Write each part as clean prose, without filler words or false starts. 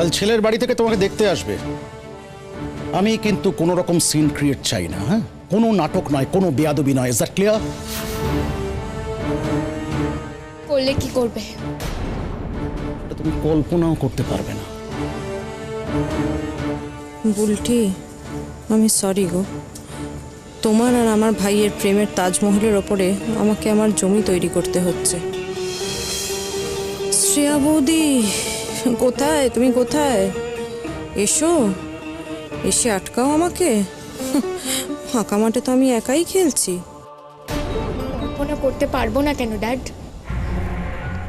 কাল ছেলের বাড়ি থেকে তোমাকে দেখতে আসবে। আমি কিন্তু কোনো রকম সিন ক্রিয়েট চাই না, হ্যাঁ? কোনো নাটক নয়, কোনো বেয়াদবি নয়। Is that clear? করলে কি করবে? এটা তুমি কল্পনাও করতে পারবে না। বুলটি, আমি সরি গো। তোমার আর আমার ভাইয়ের প্রেমের তাজমহলের ওপরে আমাকে আমার জমি তৈরি করতে হচ্ছে। শ্রেয়া বৌদি, কোথায় তুমি? কোথায়? এসো, এসে আটকাও আমাকে। ফাঁকা মাঠে তো আমি একাই খেলছি। কল্পনা করতে পারবো না কেন ড্যাড?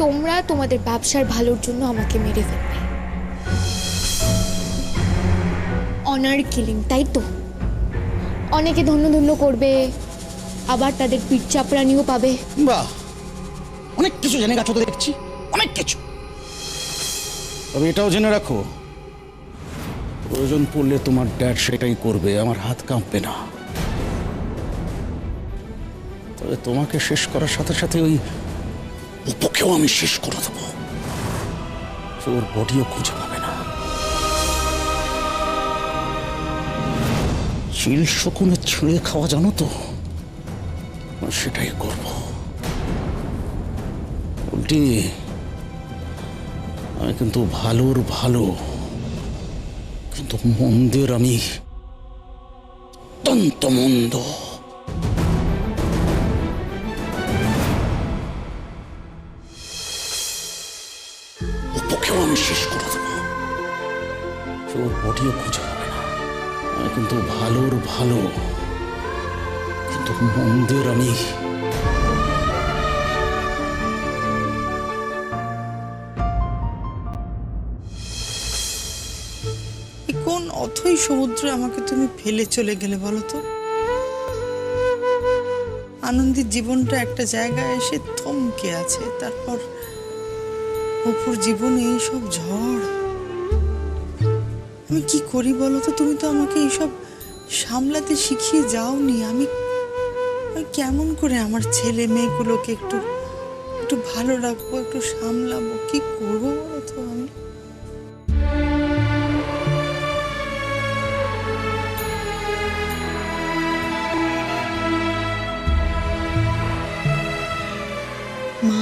তোমরা তোমাদের ব্যবসার ভালোর জন্য আমাকে মেরে ফেলবে। অনার কিলিং, তাই তো? অনেকে ধন্য ধন্য করবে, আবার তাদের পিঠ চাপড়ানিও পাবে। বাহ, অনেক কিছু জেনে গেছো তো দেখছি, অনেক কিছু। তবে এটাও জেনে রাখো, প্রয়োজন পড়লে তোমার ড্যাড সেটাই করবে, আমার হাত কাঁপবে না। তবে তোমাকে শেষ করার সাথে সাথে ওই উপকেও আমি শেষ করে দেবো। ওর বডিও খুঁজে পাবে না। চিল শকুনে ছিঁড়ে খাওয়া জানো তো, সেটাই করব। উল্টি আমি কিন্তু ভালোর ভালো, কিন্তু মন্দের আমি অত্যন্ত মন্দ। উপকেও আমি শেষ করে দেবো। ওর বডিও খুঁজে পাবে না। আমি কিন্তু ভালোর ভালো, কিন্তু মন্দের আমি কোন অথই সমুদ্রে আমাকে তুমি ফেলে চলে গেলে বলো তো? আনন্দের জীবনটা একটা জায়গায় এসে থমকে আছে, তারপর অপুর জীবনে এইসব ঝড়। আমি কি করি বলো তো? তুমি তো আমাকে এইসব সামলাতে শিখিয়ে যাওনি। আমি কেমন করে আমার ছেলে মেয়েগুলোকে একটু একটু ভালো রাখবো, একটু সামলাবো? কি করবো বলো তো আমি? মা,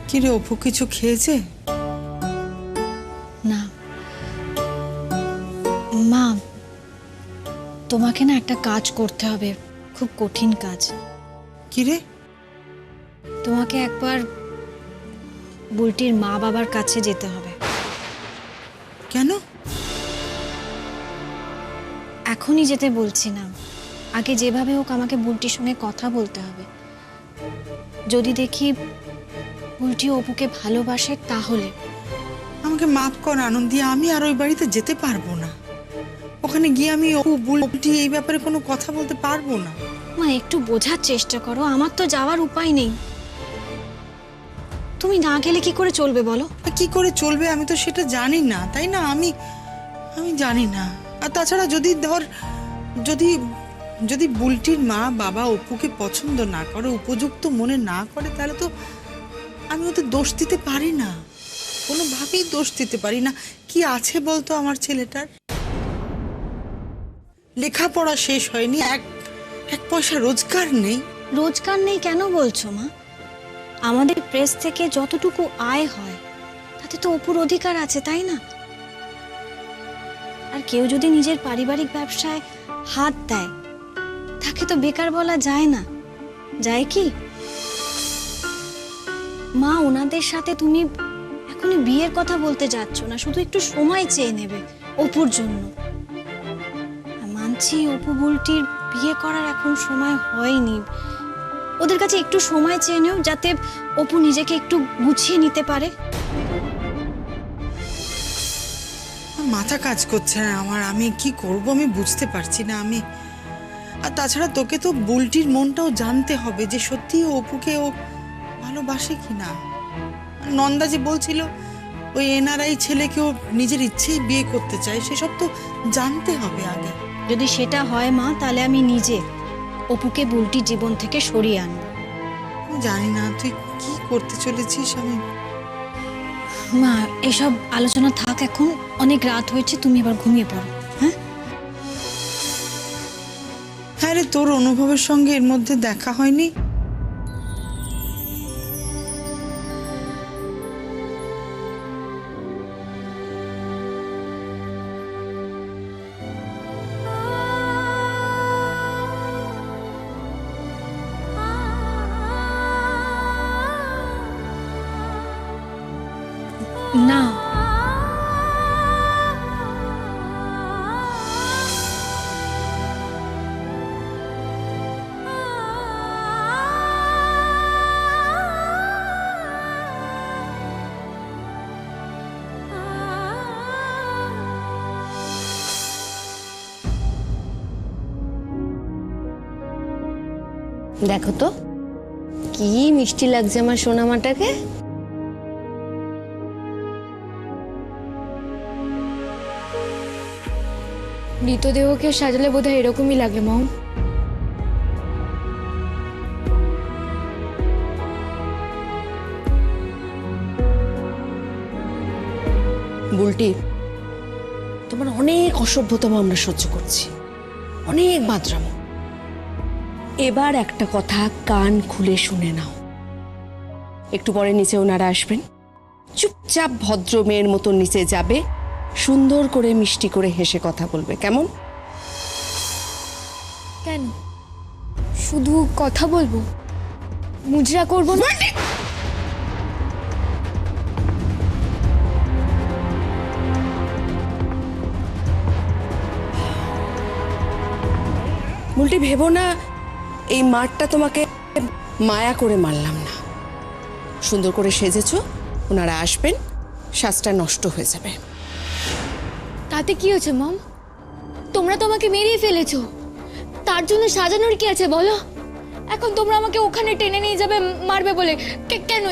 কিরে অপু, কিছু খেয়েছে? না মা, তোমাকে না একটা কাজ করতে হবে, খুব কঠিন কাজ। কিরে? তোমাকে একবার বুলটির মা বাবার কাছে যেতে হবে। কেন? এখনই যেতে বলছি না, আগে যেভাবে হোক আমাকে বুলটির সঙ্গে কথা বলতে হবে। যদি দেখি বুলটি অপুকে ভালোবাসে তাহলে। আমাকে মাফ কর আনন্দি, আমি আর ওই বাড়িতে যেতে পারবো না। ওখানে গিয়ে আমি অপু বুলটি এই ব্যাপারে কোনো কথা বলতে পারবো না। মা, একটু বোঝার চেষ্টা করো, আমার তো যাওয়ার উপায় নেই। তুমি না গেলে কি করে চলবে বলো? কি করে চলবে আমি তো সেটা জানি না, তাই না? আমি জানি না। আর তাছাড়া যদি ধর, যদি যদি বুলটির মা বাবা অপুকে পছন্দ না করে, উপযুক্ত মনে না করে, তাহলে তো আমি ওদের দোষ দিতে পারি না, কোনোভাবেই দোষ দিতে পারি না। কি আছে বলতো আমার ছেলেটার? লেখাপড়া শেষ হয়নি, এক পয়সা রোজগার নেই। রোজগার নেই কেন বলছো মা? আমাদের প্রেস থেকে যতটুকু আয় হয় তাতে তো অপুর অধিকার আছে, তাই না? আর কেউ যদি নিজের পারিবারিক ব্যবসায় হাত দেয় তাকে তো বেকার বলা যায় না, যায় কি? মা, ওনাদের সাথে তুমি এখনই বিয়ের কথা বলতে যাচ্ছ না, শুধু একটু সময় চেয়ে নেবে অপুর জন্য। মানছি অপু বুলটির বিয়ে করার এখন সময় হয়নি, ওদের কাছে একটু সময় চেয়ে নেও যাতে অপু নিজেকে একটু গুছিয়ে নিতে পারে। মাথা কাজ করছে না আমার, আমি কি করব আমি বুঝতে পারছি না। আর তাছাড়া তোকে তো বুলটির মনটাও জানতে হবে যে সত্যি অপুকে ও ভালোবাসে কিনা। নন্দা যে বলছিল ওই এনআরআই ছেলেকেও নিজের ইচ্ছেই বিয়ে করতে চায়, সেসব তো জানতে হবে আগে। যদি সেটা হয় মা, তাহলে আমি নিজে অপুকে বুলটির জীবন থেকে সরিয়ে আনবো। আমি জানি না তুই কি করতে চলেছিস। মা এসব আলোচনা থাক, এখন অনেক রাত হয়েছে, তুমি এবার ঘুমিয়ে পড়ো। হ্যাঁ হ্যাঁ রে, তোর অনুভবের সঙ্গে এর মধ্যে দেখা হয়নি? না, দেখো তো কি মিষ্টি লাগছে আমার সোনামাটাকে। মৃতদেহকে সাজালে বোধহয় এরকমই লাগে মম। বুলটি, তোমার অনেক অসভ্যতম আমরা সহ্য করছি, অনেক বাদরামো। এবার একটা কথা কান খুলে শুনে নাও। একটু পরে নিচে ওনারা আসবেন, চুপচাপ ভদ্র মেয়ের মতো নিচে যাবে, সুন্দর করে মিষ্টি করে হেসে কথা বলবে, কেমন? কেন শুধু কথা বলবো, মুজরা করবো না? বুলটি, ভেবো না এই মারটা তোমাকে মায়া করে মারলাম না। সুন্দর করে সেজেছো, ওনারা আসবেন, সাজটা নষ্ট হয়ে যাবে। তাতে কি হয়েছে মম? তোমরা তো আমাকে মেরেই ফেলেছো, তার জন্য সাজানোর কি আছে বলো? এখন তোমরা আমাকে ওখানে টেনে নিয়ে যাবে মারবে বলে। কেন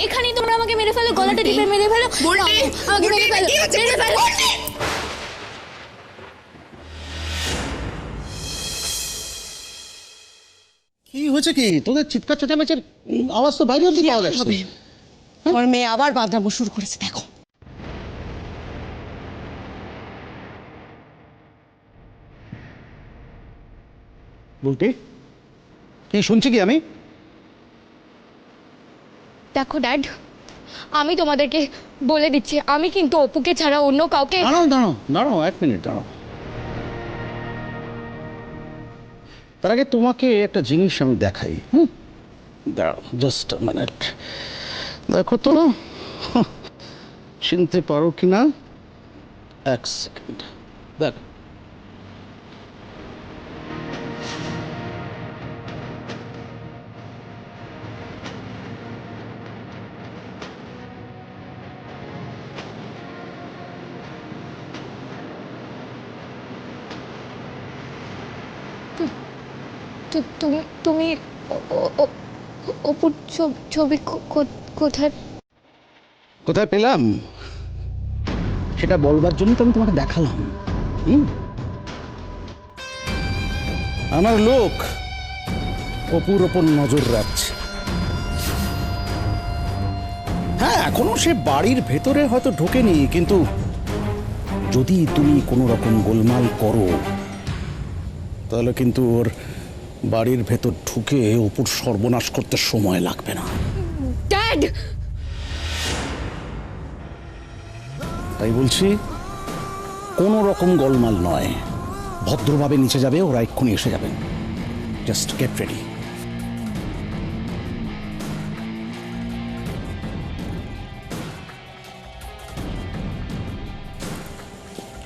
এখানেই তোমরা আমাকে মেরে ফেলো, গলাটা টিপে মেরে ফেলো, আমাকে মেরে ফেলো, মেরে ফেলো। কি হয়েছে কি? তোদের চিৎকার চেঁচামেচির আওয়াজ তো বাইরে অব্দি পাওয়া যাচ্ছে। আমার মেয়ে আবার বাদরামো শুরু করেছে, দেখো। বলতে কি শুনছি কি আমি? দেখো ড্যাড, আমি তোমাদেরকে বলে দিচ্ছি, আমি কিন্তু অপুকে ছাড়া অন্য কাউকে। দাঁড়াও 1 মিনিট দাঁড়াও। তার আগে তোমাকে একটা জিনিস আমি দেখাই। দাঁড়াও জাস্ট মিনিট। দেখো তো চিনতে পারো কিনা, 1 সেকেন্ড। দেখ, তুমি অপুর ছবি কোথায়? কোথায় পেলাম সেটা বলবার জন্য তো আমি তোমাকে দেখালাম। আমার লোক অপুর ওপর নজর রাখছে। হ্যাঁ, এখনো সে বাড়ির ভেতরে হয়তো ঢোকেনি, কিন্তু যদি তুমি কোনো রকম গোলমাল করো তাহলে কিন্তু ওর বাড়ির ভেতর ঢুকে অপুর সর্বনাশ করতে সময় লাগবে না। ড্যাড, তাই বলছি কোনো রকম গোলমাল নয়, ভদ্রভাবে নিচে যাবে, ওরা এক্ষুনি এসে যাবেন। Just get ready.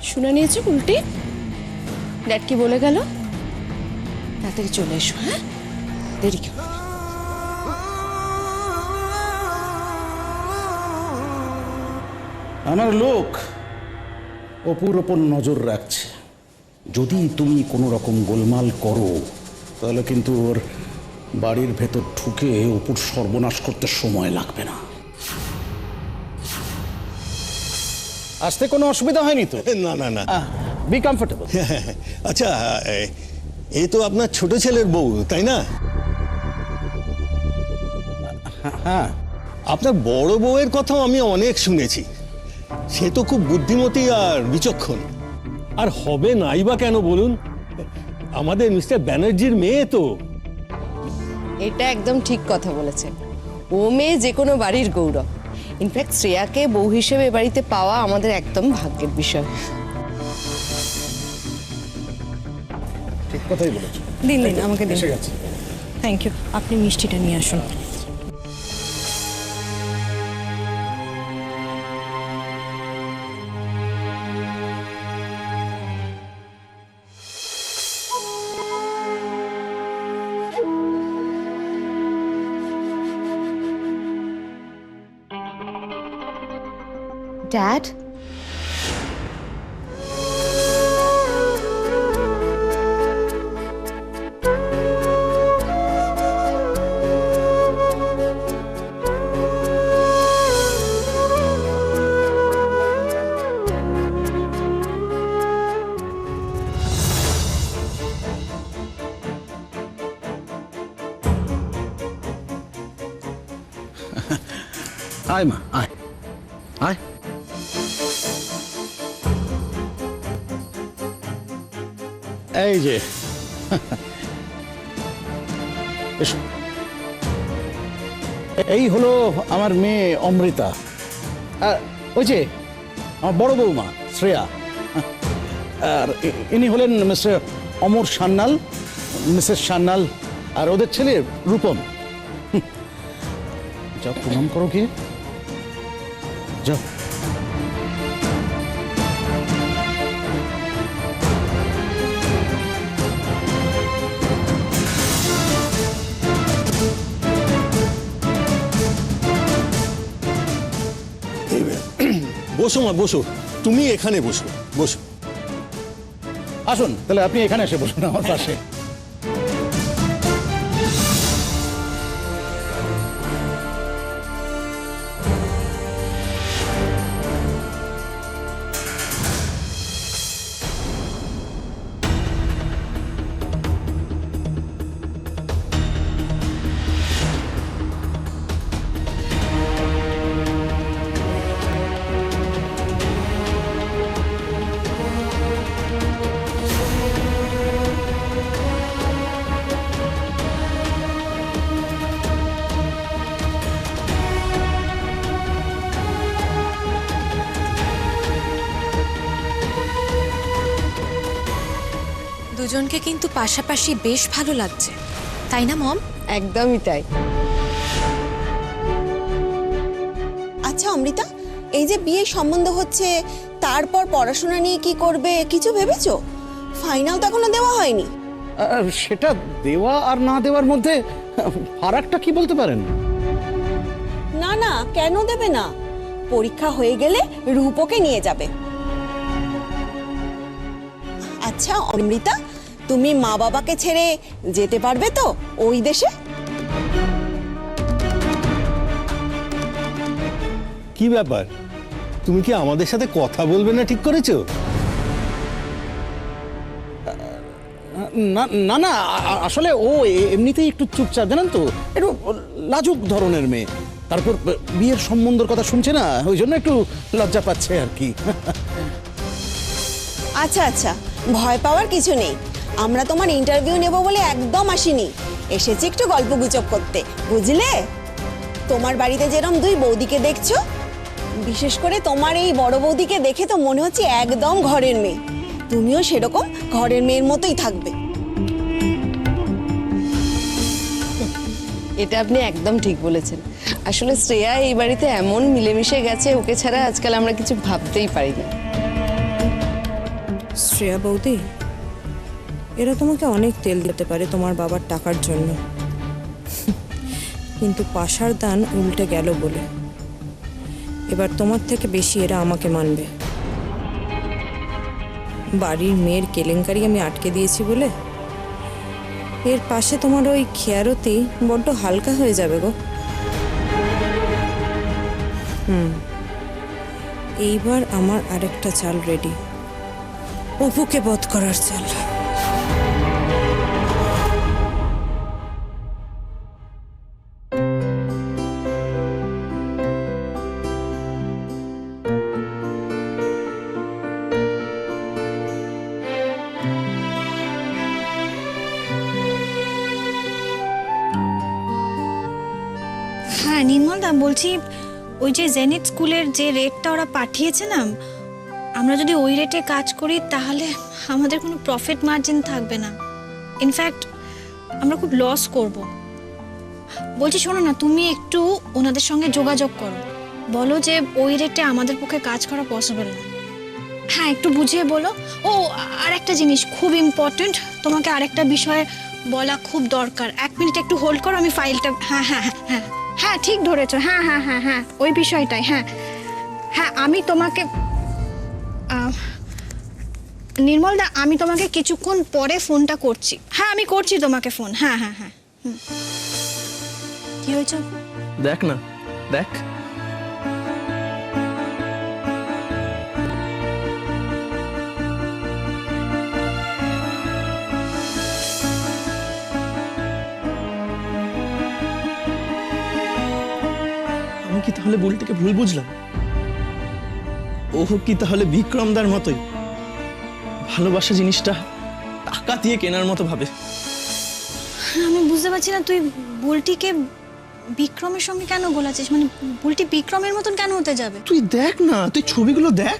শুনে নিয়েছো উল্টি? ড্যাড কি বলে গেল? তাড়াতাড়ি চলে এসো, হ্যাঁ, দেরি কেউ। আমার লোক অপুর ওপর নজর রাখছে। যদি তুমি কোনো রকম গোলমাল করো তাহলে কিন্তু ওর বাড়ির ভেতর ঢুকে অপুর সর্বনাশ করতে সময় লাগবে না। আসতে কোনো অসুবিধা হয়নি তো? না বি কমফোর্টেবল। আচ্ছা, এ তো আপনার ছোট ছেলের বউ, তাই না? হ্যাঁ, আপনার বড় বউয়ের কথাও আমি অনেক শুনেছি। সে তো খুব বুদ্ধিমতী আর বিচক্ষণ। আর হবে নাই বা কেন বলুন, আমাদের মিস্টার ব্যানার্জির মেয়ে তো। এটা একদম ঠিক কথা বলেছে। ও মেয়ে যে কোনো বাড়ির গৌরব। ইনফ্যাক্ট শ্রেয়াকে বউ হিসেবে এ বাড়িতে পাওয়া আমাদের একদম ভাগ্যের বিষয়। ঠিক কথাই বলেছো। দিন দিন আমাকে দিন। এসে গেছে। Thank you. আপনি মিষ্টিটা নিয়ে আসুন। ড্যাড, আয় মা, আয় আয়। এই যে এসো। এই হলো আমার মেয়ে অমৃতা, আর ওই যে আমার বড় বৌমা শ্রেয়া, আর ইনি হলেন মিস্টার অমর সান্যাল, মিসেস সান্যাল, আর ওদের ছেলে রূপম। যাও প্রণাম করো, গিয়ে যাও। বসো মা, বসো। তুমি এখানে বসো, বসো। আসুন তাহলে আপনি এখানে এসে বসুন আমার পাশে। দুজনকে কিন্তু পাশাপাশি বেশ ভালো লাগছে, তাই না মম? একদমই তাই। আচ্ছা অমৃতা, এই যে বিয়ে সম্বন্ধ হচ্ছে, তারপর পড়াশোনা নিয়ে কি করবে কিছু ভেবেছো? ফাইনাল তো এখনো দেওয়া হয়নি। সেটা দেওয়া আর না দেওয়ার মধ্যে ফারাকটা কি বলতে পারেন? না না, কেন দেবে না? পরীক্ষা হয়ে গেলে রূপকে নিয়ে যাবে। আচ্ছা অমৃতা, তুমি মা বাবাকে ছেড়ে যেতে পারবে তো ওই দেশে? কি ব্যাপার, তুমি কি আমাদের সাথে কথা বলবে না ঠিক করেছো? না না না, আসলে ও এমনিতেই একটু চুপচাপ, জানেন তো, একটু লাজুক ধরনের মেয়ে। তারপর বিয়ের সম্বন্ধের কথা শুনছে না, ওই জন্য একটু লজ্জা পাচ্ছে আর কি। আচ্ছা আচ্ছা, ভয় পাওয়ার কিছু নেই। আমরা তোমার ইন্টারভিউ নেব বলে একদম আসিনি, এসেছি একটু গল্পগুজব করতে, বুঝলে? তোমার বাড়িতে যেরকম দুই বৌদিকে দেখছো, বিশেষ করে তোমার এই বড় বৌদিকে দেখে তো মনে হচ্ছে একদম ঘরের মেয়ে। তুমিও সেরকম ঘরের মেয়ের মতোই থাকবে। এটা আপনি একদম ঠিক বলেছেন। আসলে শ্রেয়া এই বাড়িতে এমন মিলেমিশে গেছে, ওকে ছাড়া আজকাল আমরা কিছু ভাবতেই পারি না। শ্রেয়া বৌদি, এরা তোমাকে অনেক তেল দিতে পারে তোমার বাবার টাকার জন্য, কিন্তু পাশার দান উল্টে গেল বলে এবার তোমার থেকে বেশি এরা আমাকে মানবে। বাড়ির মেয়ের কেলেঙ্কারি আমি আটকে দিয়েছি বলে এর পাশে তোমার ওই খেয়ারতি বড্ড হালকা হয়ে যাবে গো। এইবার আমার আরেকটা চাল রেডি, অপুকে বধ করার চাল। বিক্রমদা বলছি, ওই যে জেনিথ স্কুলের যে রেটটা ওরা পাঠিয়েছে না, আমরা যদি ওই রেটে কাজ করি তাহলে আমাদের কোনো প্রফিট মার্জিন থাকবে না। ইনফ্যাক্ট আমরা খুব লস করব। বলছি শোনো না, তুমি একটু ওনাদের সঙ্গে যোগাযোগ করো, বলো যে ওই রেটে আমাদের পক্ষে কাজ করা পসিবল না। হ্যাঁ, একটু বুঝিয়ে বলো। ও আর একটা জিনিস খুব ইম্পর্টেন্ট, তোমাকে আরেকটা বিষয়ে বলা খুব দরকার। 1 মিনিট একটু হোল্ড করো, আমি ফাইলটা। হ্যাঁ হ্যাঁ হ্যাঁ হ্যাঁ, ঠিক ধরেছো। হ্যাঁ হ্যাঁ হ্যাঁ হ্যাঁ, ওই বিষয়টাই। হ্যাঁ হ্যাঁ, আমি তোমাকে নির্মল দা, আমি তোমাকে কিছুক্ষণ পরে ফোনটা করছি। হ্যাঁ, আমি করছি তোমাকে ফোন। হ্যাঁ হ্যাঁ হ্যাঁ। কি হয়েছে? দেখ না, দেখ। আমি কি তাহলে বুলটিকে ভুল বুঝলাম? ও কি তাহলে বিক্রমদার মতোই ভালোবাসা জিনিসটা টাকা দিয়ে কেনার মতো ভাবে? আমি বুঝতে পারছি না, তুই বুলটিকে বিক্রমের সঙ্গে কেন গোলাচ্ছিস? মানে বুলটি বিক্রমের মতন কেন হতে যাবে? তুই দেখ না, তুই ছবিগুলো দেখ,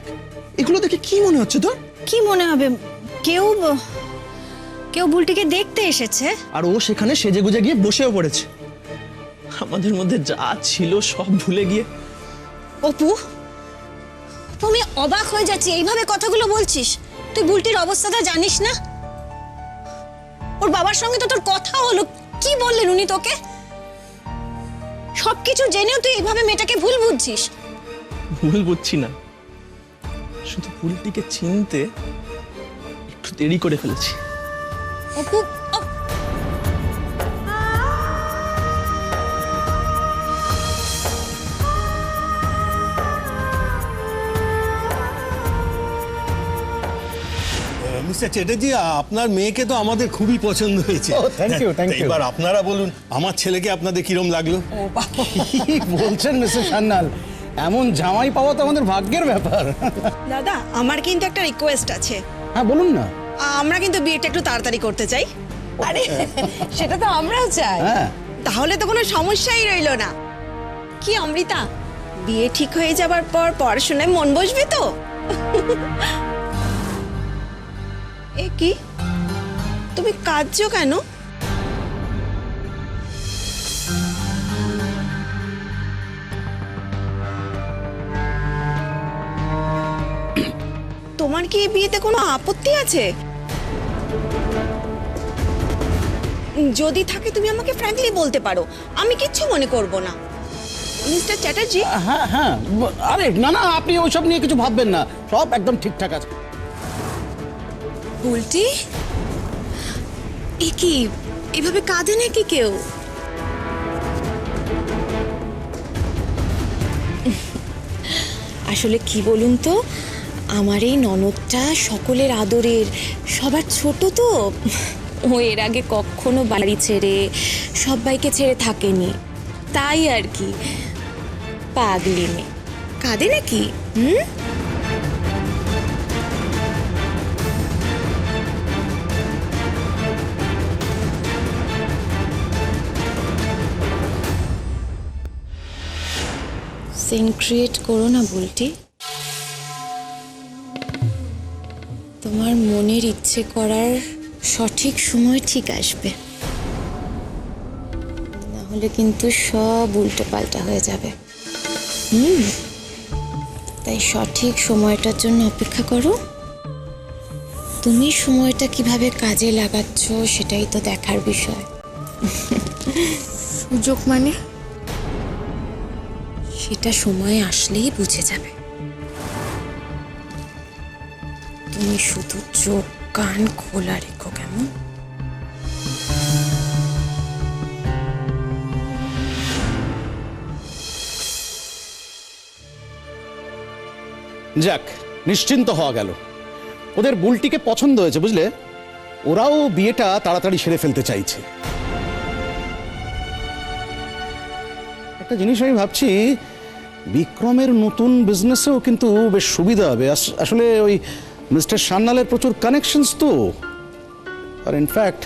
এগুলো দেখে কি মনে হচ্ছে তোর? কি মনে হবে? কেউ কেউ বুলটিকে দেখতে এসেছে, আর ও সেখানে সেজে গুজে গিয়ে বসেও পড়েছে। আমাদের মধ্যে যা ছিল সব ভুলে গিয়ে। অপু, আমি অবাক হয়ে যাচ্ছি, এইভাবে কথাগুলো বলছিস? তুই বুলটির অবস্থাটা জানিস না? ওর বাবার সঙ্গে তো তোর কথা হলো, কি বললেন উনি তোকে? সবকিছু জেনেও তুই এইভাবে মেয়েটাকে ভুল বুঝছিস? ভুল বুঝছি না, শুধু ভুলটিকে চিনতে একটু দেরি করে ফেলেছি। অপু, মিস্টার চ্যাটার্জি, আপনার মেয়েকে তো আমাদের খুবই পছন্দ হয়েছে। Thank you, thank you. এবার আপনারা বলুন, আমার ছেলেকে আপনাদের কিরম লাগলো? কি বলছেন মিস্টার সান্যাল, এমন জামাই পাওয়া তো আমাদের ভাগ্যের ব্যাপার। দাদা, আমার কিন্তু একটা রিকোয়েস্ট আছে। হ্যাঁ বলুন না। আমরা কিন্তু বিয়েটা একটু তাড়াতাড়ি করতে চাই। আরে সেটা তো আমরাও চাই। হ্যাঁ, তাহলে তো কোনো সমস্যাই রইলো না। কি অমৃতা, বিয়ে ঠিক হয়ে যাবার পর পড়াশোনায় মন বসবে তো? এ কি, তুমি কাঁদছো কেন? তোমার কি এই বিয়েতে কোনো আপত্তি আছে? যদি থাকে তুমি আমাকে ফ্র্যাঙ্কলি বলতে পারো, আমি কিচ্ছু মনে করব না। মিস্টার চ্যাটার্জি, হ্যাঁ হ্যাঁ, আরে না না, আপনি ওইসব নিয়ে কিছু ভাববেন না, সব একদম ঠিকঠাক আছে। বুলটি, এ কি এভাবে কাঁদে নাকি কেউ? আসলে কি বলুন তো, আমার এই ননদটা সকলের আদরের, সবার ছোট তো। ও এর আগে কখনো বাড়ি ছেড়ে সবাইকে ছেড়ে থাকেনি, তাই আর কি। পাগলি মেয়ে, কাঁদে নাকি? সিন ক্রিয়েট করো না বুলটি। তোমার মনের ইচ্ছে করার সঠিক সময় ঠিক আসবে, না হলে কিন্তু সব উল্টো পাল্টা হয়ে যাবে। তাই সঠিক সময়টার জন্য অপেক্ষা করো। তুমি সময়টা কিভাবে কাজে লাগাচ্ছ সেটাই তো দেখার বিষয়। সুযোগ মানে? সেটা সময় আসলেই বুঝে যাবে। তুমি শুধু চোখ কান খোলা রেখো, কেমন? যাক, নিশ্চিন্ত হওয়া গেল। ওদের বুলটিকে পছন্দ হয়েছে, বুঝলে? ওরাও বিয়েটা তাড়াতাড়ি সেরে ফেলতে চাইছে। একটা জিনিস আমি ভাবছি, বিক্রমের নতুন বিজনেসেও কিন্তু বেশ সুবিধা হবে। আসলে ওই মিস্টার সান্যালের প্রচুর কানেকশনস তো, আর ইনফ্যাক্ট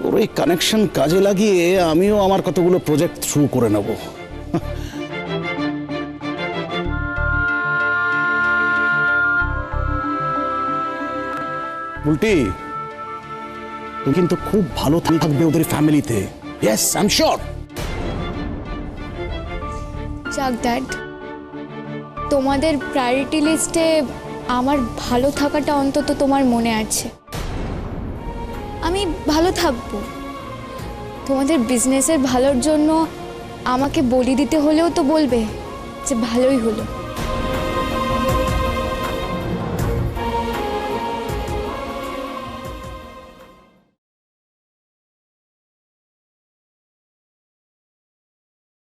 ওর ওই কানেকশন কাজে লাগিয়ে আমিও আমার কতগুলো প্রজেক্ট থ্রু করে নেব। উল্টি তুমি কিন্তু খুব ভালো থাকবে ওদের ফ্যামিলিতে। Yes, I am sure. যাক ড্যাড, তোমাদের প্রায়োরিটি লিস্টে আমার ভালো থাকাটা অন্তত তোমার মনে আছে। আমি ভালো থাকবো। তোমাদের বিজনেসের ভালোর জন্য আমাকে বলি দিতে হলেও তো বলবে যে ভালোই হলো।